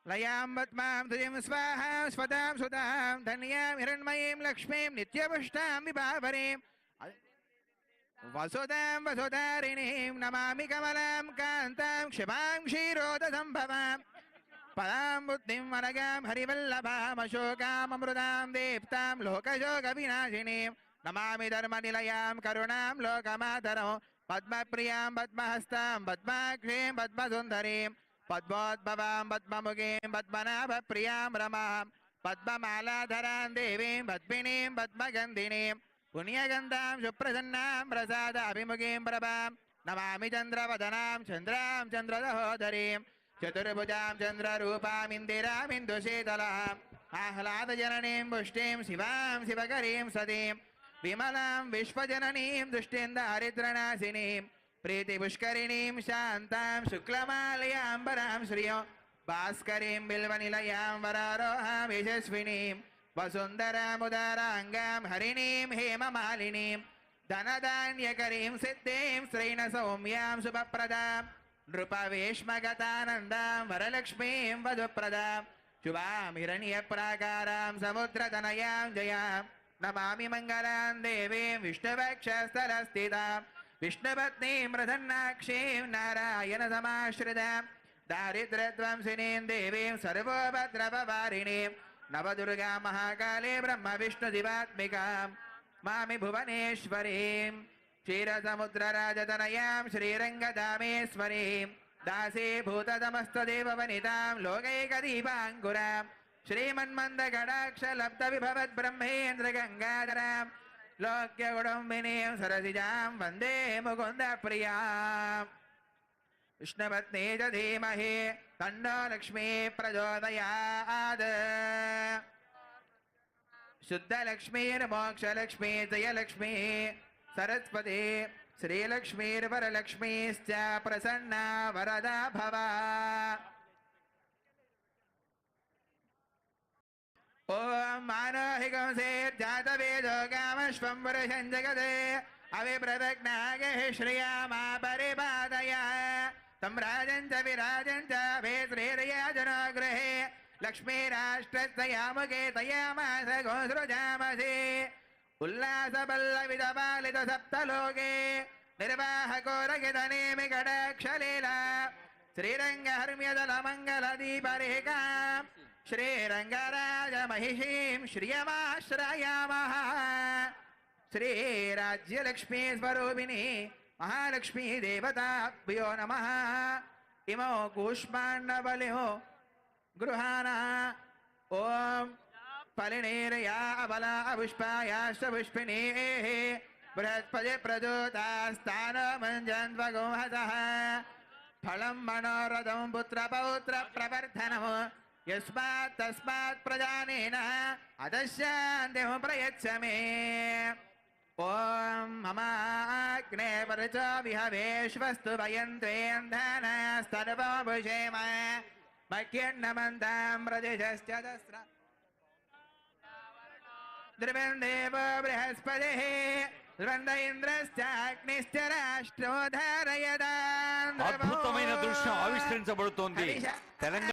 लयां पद्मां तुजिं स्वाहां स्वदां सुदां धन्यां हिरण्मयीं लक्ष्मीं नित्यपुष्टां विभावरीं वसुदां वसुधारिणीं नमामि कमलां कान्तां क्षिपां क्षीरोदसम्भवां पदां बुद्धिं वरगां हरिवल्लभामशोकाममृतां दीप्तां लोकशोकविनाशिनीं नमामि धर्मनिलयां करुणां लोकमातरं पद्मप्रियां पद्महस्तां पद्माक्षीं पद्मसुन्दरीं पद्मोद्भवां पद्ममुखीं पद्मनाभप्रियां रमां पद्ममालाधरां देवीं पद्मिनीं पद्मगन्धिनीं पुण्यगन्धां सुप्रसन्नां प्रसादाभिमुखीं प्रभां नमामि चन्द्रवदनां चन्द्रां चन्द्रदहोदरीं चतुर्भुजां चन्द्ररूपाम् इन्दिरामिन्दुशीतलाम् आह्लादजननीं पुष्टिं शिवां शिवकरीं सतीं विमलां विश्वजननीं दुष्टिं दारिद्र्यनाशिनीं प्रीतिपुष्करिणीं शान्तां शुक्लमालयाम्बरां श्रियो भास्करीं बिल्वनिलयां वरारोहां यशस्विनीं वसुन्धरामुदाराङ्गां हरिणीं हेममालिनीं धनधान्यकरीं सिद्धिं श्रीणसौम्यां शुभप्रदां नृपवेश्मगतानन्दां वरलक्ष्मीं वधुप्रदां शुभां हिरण्यप्राकारां समुद्रतनयां जयां नमामि मङ्गलां देवीं विष्णुवक्षस्थलस्थितां विष्णुपत्नीं प्रसन्नाक्षीं नारायणसमाश्रितां दारिद्र्यध्वंसिनीं देवीं सर्वोपद्रववारिणीं नवदुर्गा महाकाले ब्रह्मविष्णुदिवात्मिकां मामि भुवनेश्वरीं क्षीरसमुद्रराजतनयां श्रीरङ्गधामेश्वरीं दासीभूततमस्तदेववनितां लोकैकदीपाङ्कुरां श्रीमन्मन्दकटाक्षलब्धविभवद्ब्रह्मेन्द्रगङ्गाधरां लोक्यकुटुम्बिनीं सरसिजां वन्दे मुकुन्दप्रियाम् विष्णुपत्नी च धीमहि तन्नो लक्ष्मी प्रचोदयात् शुद्धलक्ष्मीर्मोक्षलक्ष्मी जयलक्ष्मी सरस्वती श्रीलक्ष्मीर्वरलक्ष्मीश्च प्रसन्ना वरदा भव ओम मानोहिकंसेर्जातवेदो कामश्वं पुरुषं जगते अविप्रदग्नागः श्रियामा परिपादय तं राजं च विराजं च भेत्रेर्याजनो गृहे लक्ष्मीराष्ट्रस्तयामुखे तयामास गोसृजामसि उल्लासपल्लविदपालित सप्तलोके निर्वाहकोरगितनेमि कटाक्षलीला श्रीरङ्गहर्म्यदलमङ्गलदीपरेखां श्रीरङ्गराजमहिषीं श्रियमाश्रयामः श्रीराज्यलक्ष्मी स्वरूपिणी महालक्ष्मी देवताभ्यो नमः इमो कूष्माण्डबलिहो गृहाणा ओम फलिनेरया अबला पुष्पायाश्च पुष्पिणीः बृहस्पति प्रचोदास्तानमञ्जन्वगोहसः फलं मनोरथं पुत्रपौत्र प्रवर्धनं यस्मात् तस्मात् प्रजानेन अदशान्तिं प्रयच्छ मे ओम ममाग्ने परचो विहवेश्वस्तु वयन्त्वेन्धनस्तर्वभुषेम मह्यन्नमन्तां प्रदिशश्च दस्र द्रवन्देवो बृहस्पतिः द्रवन्द इंद्रश्च अग्निश्च राष्ट्रो धारयतां అద్భుతమైన దృశ్యం ఆవిష్కరించబడుతోంది తెలంగాణ